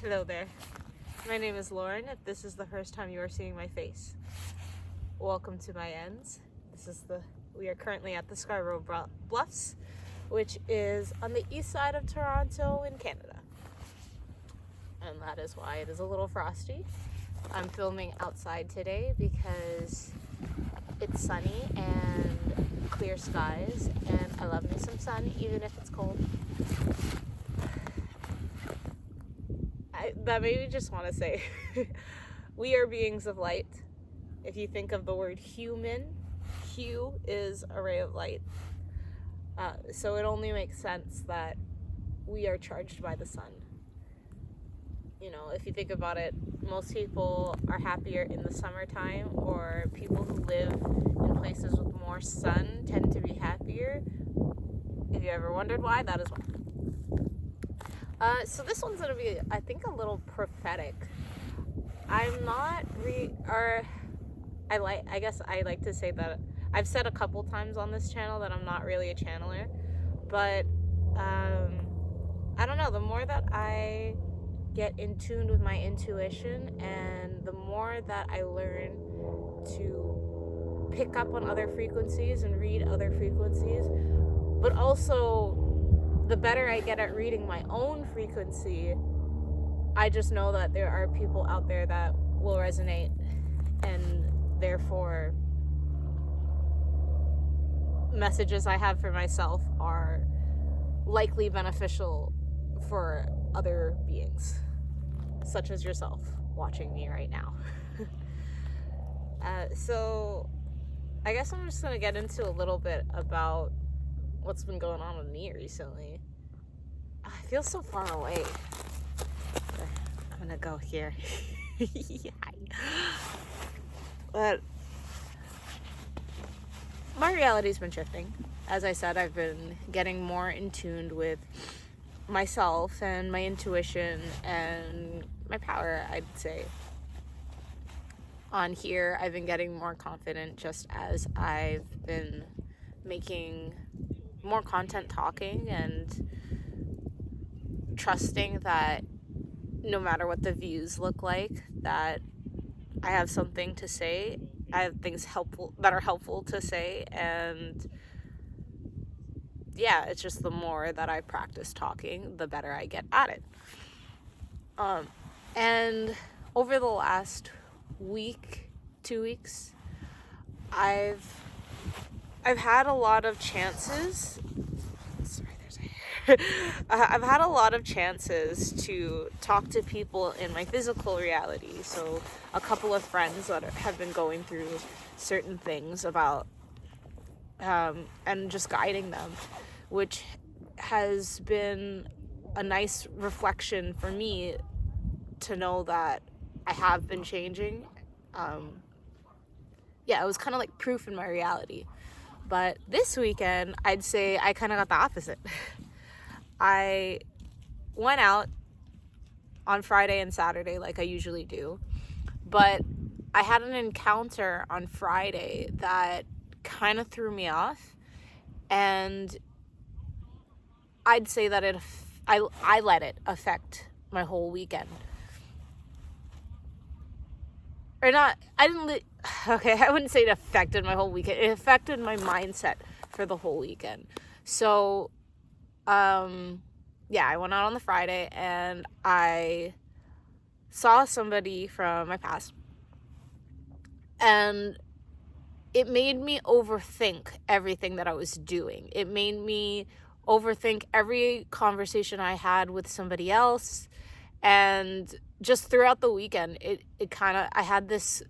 Hello there. My name is Lauren. If this is the first time you are seeing my face, welcome to my ends. We are currently at the Scarborough Bluffs, which is on the east side of Toronto in Canada. And that is why it is a little frosty. I'm filming outside today because it's sunny and clear skies, and I love me some sun even if it's cold. That made me just want to say, we are beings of light. If you think of the word human, hue is a ray of light. So it only makes sense that we are charged by the sun. You know, if you think about it, most people are happier in the summertime, or people who live in places with more sun tend to be happier. If you ever wondered why, that is why. So this one's going to be, I think, a little prophetic. I'm not I guess I like to say that I've said a couple times on this channel that I'm not really a channeler, but I don't know, the more that I get in tune with my intuition and the more that I learn to pick up on other frequencies and read other frequencies, but also the better I get at reading my own frequency, I just know that there are people out there that will resonate, and therefore messages I have for myself are likely beneficial for other beings, such as yourself watching me right now. So I guess I'm just going to get into a little bit about what's been going on with me recently. I feel so far away. I'm gonna go here. But my reality's been shifting. As I said, I've been getting more in tune with myself and my intuition and my power, I'd say. On here, I've been getting more confident just as I've been making more content, talking and trusting that no matter what the views look like, that I have something to say. I have things that are helpful to say, and yeah, it's just the more that I practice talking, the better I get at it. And over the last week, 2 weeks, I've had a lot of chances. Sorry, there's a hair. I've had a lot of chances to talk to people in my physical reality. So a couple of friends that have been going through certain things about, and just guiding them, which has been a nice reflection for me to know that I have been changing. Yeah, it was kind of like proof in my reality. But this weekend, I'd say I kind of got the opposite. I went out on Friday and Saturday like I usually do, but I had an encounter on Friday that kind of threw me off, and I'd say that I let it affect my whole weekend. Or not, I wouldn't say it affected my whole weekend. It affected my mindset for the whole weekend. So, yeah, I went out on the Friday and I saw somebody from my past. And it made me overthink everything that I was doing. It made me overthink every conversation I had with somebody else. And just throughout the weekend, I had this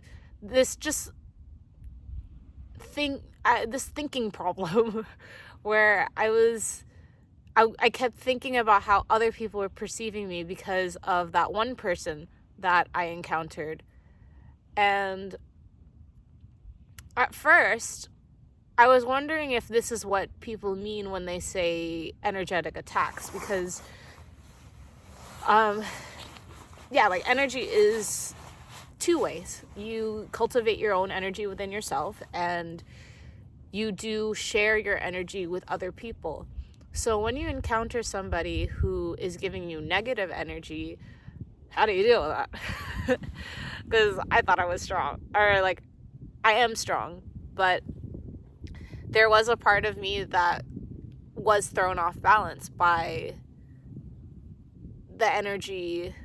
thinking problem where I kept thinking about how other people were perceiving me because of that one person that I encountered. And at first, I was wondering if this is what people mean when they say energetic attacks, because like energy is two ways. You cultivate your own energy within yourself, and you do share your energy with other people. So when you encounter somebody who is giving you negative energy, how do you deal with that? Because I thought I was strong, or like, I am strong, but there was a part of me that was thrown off balance by the energy,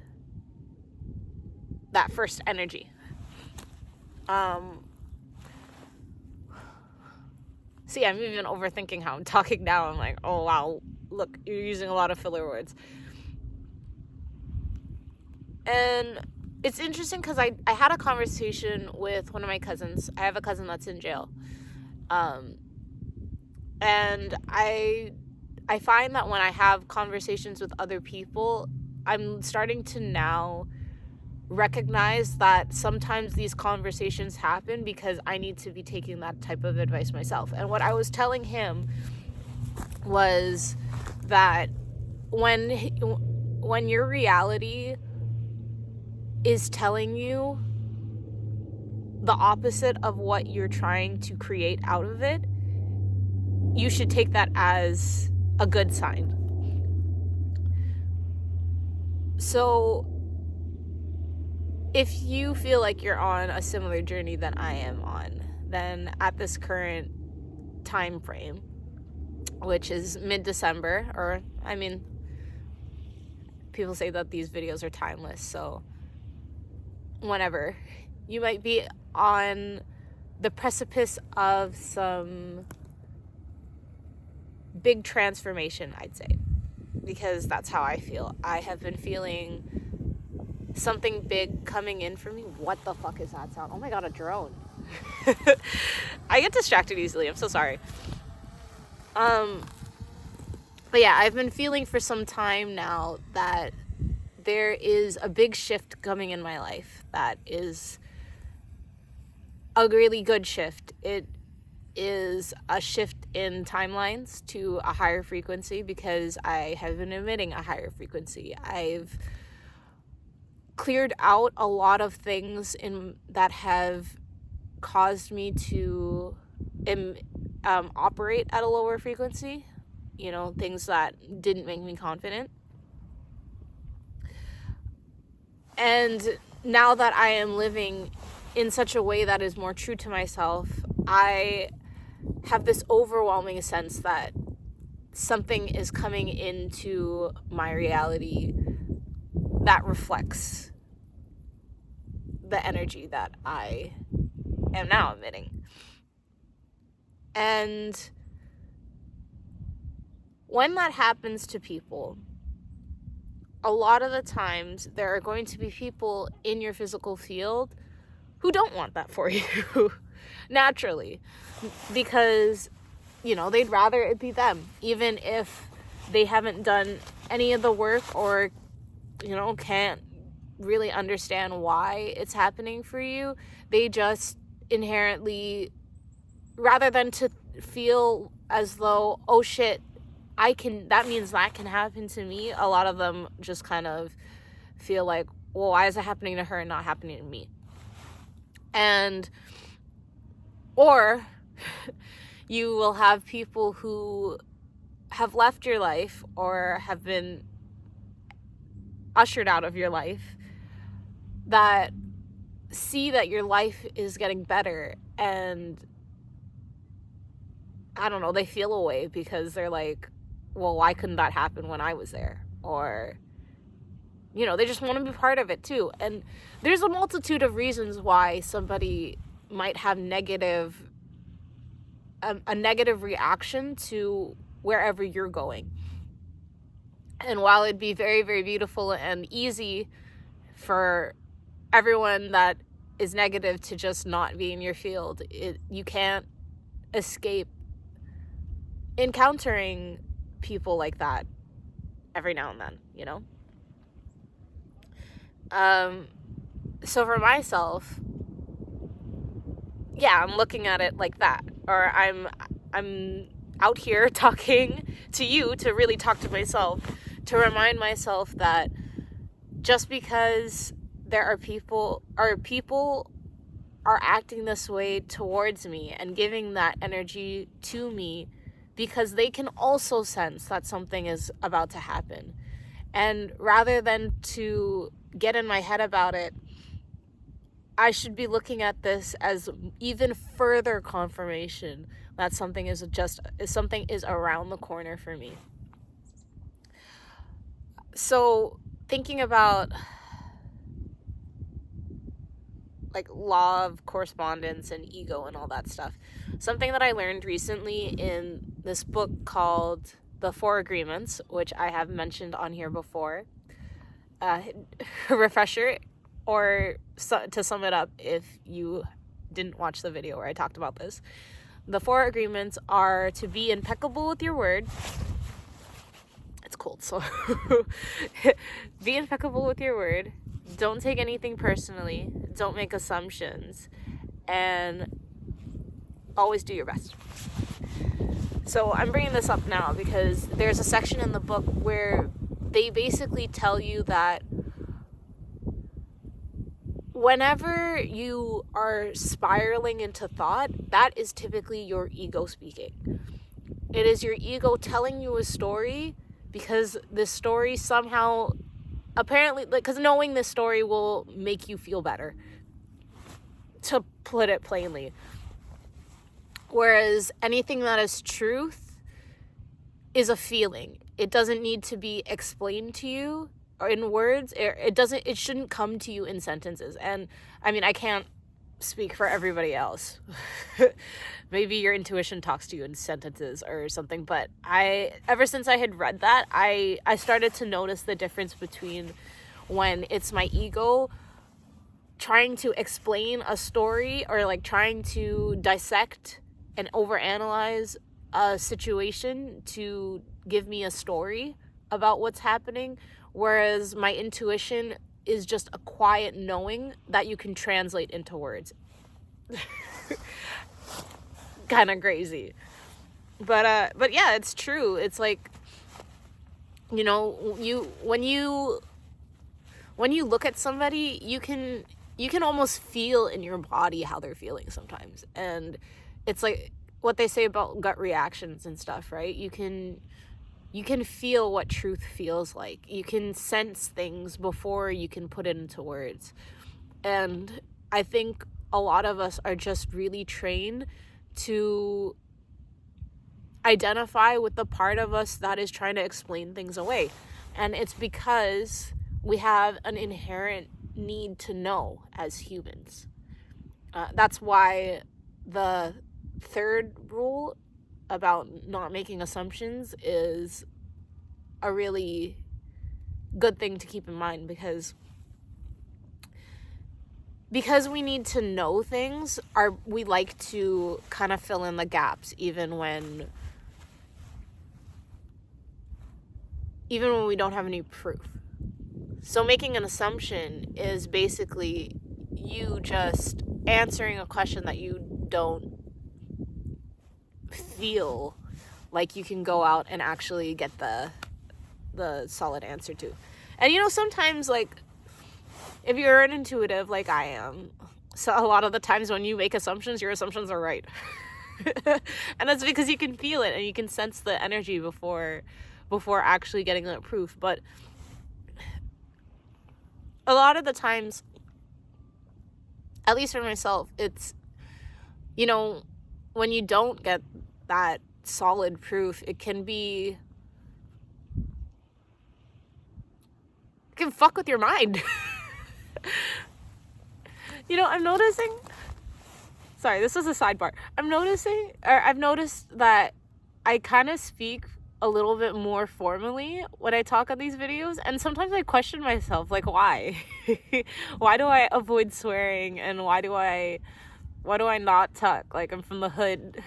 that first energy. See, I'm even overthinking how I'm talking now. I'm like, oh wow, look, you're using a lot of filler words. And it's interesting because I had a conversation with one of my cousins. I have a cousin that's in jail. And I find that when I have conversations with other people, I'm starting to now recognize that sometimes these conversations happen because I need to be taking that type of advice myself. And what I was telling him was that when your reality is telling you the opposite of what you're trying to create out of it, you should take that as a good sign. So if you feel like you're on a similar journey that I am on, then at this current time frame, which is mid-December, or I mean, people say that these videos are timeless, so whenever, you might be on the precipice of some big transformation, I'd say, because that's how I feel. I have been feeling something big coming in for me. What the fuck is that sound? Oh my god, a drone. I get distracted easily. I'm so sorry. But yeah, I've been feeling for some time now that there is a big shift coming in my life that is a really good shift. It is a shift in timelines to a higher frequency because I have been emitting a higher frequency. I've cleared out a lot of things that have caused me to operate at a lower frequency. You know, things that didn't make me confident. And now that I am living in such a way that is more true to myself, I have this overwhelming sense that something is coming into my reality that reflects the energy that I am now emitting. And when that happens to people, a lot of the times there are going to be people in your physical field who don't want that for you naturally, because, you know, they'd rather it be them, even if they haven't done any of the work or, you know, can't really understand why it's happening for you. They just inherently, rather than to feel as though, oh shit, that means that can happen to me, a lot of them just kind of feel like, well, why is it happening to her and not happening to me? Or you will have people who have left your life or have been ushered out of your life that see that your life is getting better, and I don't know, they feel a way because they're like, well, why couldn't that happen when I was there? Or, you know, they just want to be part of it too. And there's a multitude of reasons why somebody might have a negative reaction to wherever you're going. And while it'd be very, very beautiful and easy for everyone that is negative to just not be in your field, you can't escape encountering people like that every now and then, you know? So for myself, yeah, I'm looking at it like that. Or I'm out here talking to you to really talk to myself, to remind myself that just because there are people are acting this way towards me and giving that energy to me, because they can also sense that something is about to happen. And rather than to get in my head about it, I should be looking at this as even further confirmation that something is around the corner for me. So thinking about like law of correspondence and ego and all that stuff, something that I learned recently in this book called The Four Agreements, which I have mentioned on here before, refresher, or to sum it up if you didn't watch the video where I talked about this, the four agreements are to be impeccable with your word. It's cold, so be impeccable with your word. Don't take anything personally. Don't make assumptions. And always do your best. So I'm bringing this up now because there's a section in the book where they basically tell you that whenever you are spiraling into thought, that is typically your ego speaking. It is your ego telling you a story because this story somehow, apparently, because knowing this story will make you feel better, to put it plainly. Whereas anything that is truth is a feeling. It doesn't need to be explained to you or in words. It shouldn't come to you in sentences. And I mean, I can't speak for everybody else. Maybe your intuition talks to you in sentences or something, but ever since I had read that, I started to notice the difference between when it's my ego trying to explain a story or like trying to dissect and overanalyze a situation to give me a story about what's happening, whereas my intuition is just a quiet knowing that you can translate into words. Kind of crazy. But yeah, it's true. It's like, you know, when you look at somebody, you can almost feel in your body how they're feeling sometimes. And it's like what they say about gut reactions and stuff, right? You can feel what truth feels like. You can sense things before you can put it into words. And I think a lot of us are just really trained to identify with the part of us that is trying to explain things away. And it's because we have an inherent need to know as humans. That's why the third rule about not making assumptions is a really good thing to keep in mind, because we need to know things, we like to kind of fill in the gaps even when we don't have any proof. So making an assumption is basically you just answering a question that you don't feel like you can go out and actually get the solid answer to. And you know, sometimes, like, if you're an intuitive like I am, so a lot of the times when you make assumptions, your assumptions are right. And that's because you can feel it and you can sense the energy before actually getting that proof. But a lot of the times, at least for myself, it's, you know, when you don't get that solid proof, it can fuck with your mind. You know, I'm noticing, sorry, this is a sidebar. I've noticed that I kind of speak a little bit more formally when I talk on these videos, and sometimes I question myself, like, why? Why do I avoid swearing, and why do I not talk like I'm from the hood?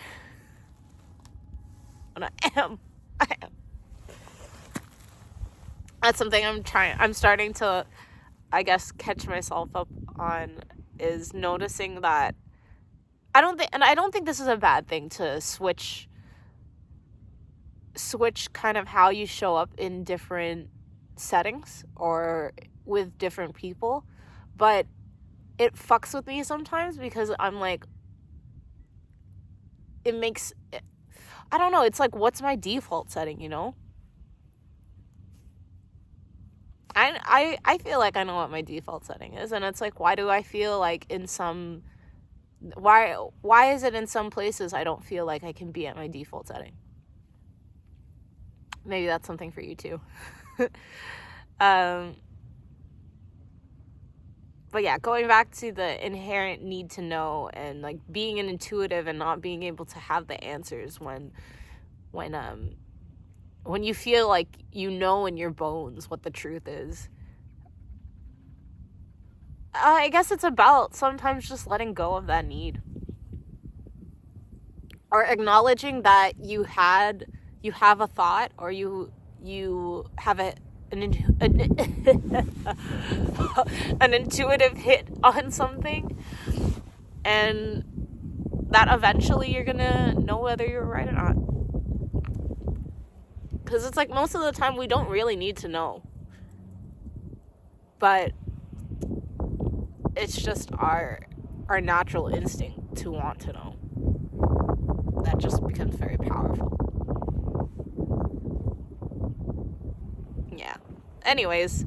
And I am. That's something I'm starting to, I guess, catch myself up on, is noticing that I don't think this is a bad thing to switch kind of how you show up in different settings or with different people, but it fucks with me sometimes because I'm like, I don't know, it's like, what's my default setting, you know? I feel like I know what my default setting is, and it's like, why do I feel like why is it in some places I don't feel like I can be at my default setting? Maybe that's something for you too. But yeah, going back to the inherent need to know, and like being an intuitive and not being able to have the answers when you feel like you know in your bones what the truth is. I guess it's about sometimes just letting go of that need, or acknowledging that you have a thought, or you have an intuitive hit on something, and that eventually you're gonna know whether you're right or not. Because it's like, most of the time we don't really need to know, but it's just our natural instinct to want to know that just becomes very powerful. Yeah. Anyways,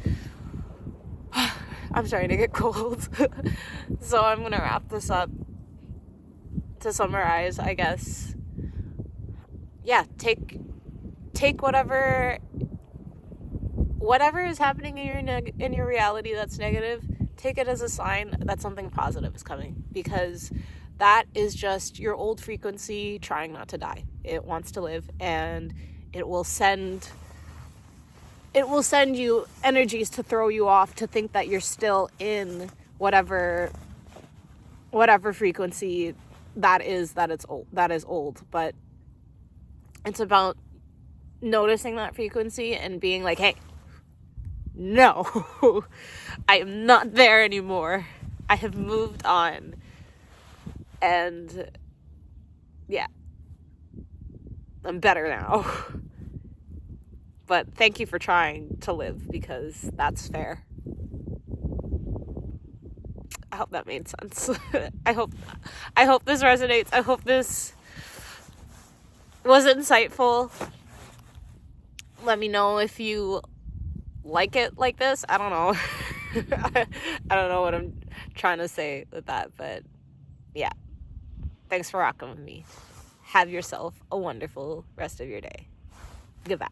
I'm starting to get cold. So I'm gonna wrap this up. To summarize, I guess, yeah, take whatever is happening in your reality that's negative, take it as a sign that something positive is coming, because that is just your old frequency trying not to die. It wants to live, and it will send you energies to throw you off, to think that you're still in whatever frequency that is old. But it's about noticing that frequency and being like, hey, no, I am not there anymore. I have moved on. And yeah, I'm better now. But thank you for trying to live, because that's fair. I hope that made sense. I hope this resonates. I hope this was insightful. Let me know if you like it like this. I don't know. I don't know what I'm trying to say with that, but yeah. Thanks for rocking with me. Have yourself a wonderful rest of your day. Goodbye.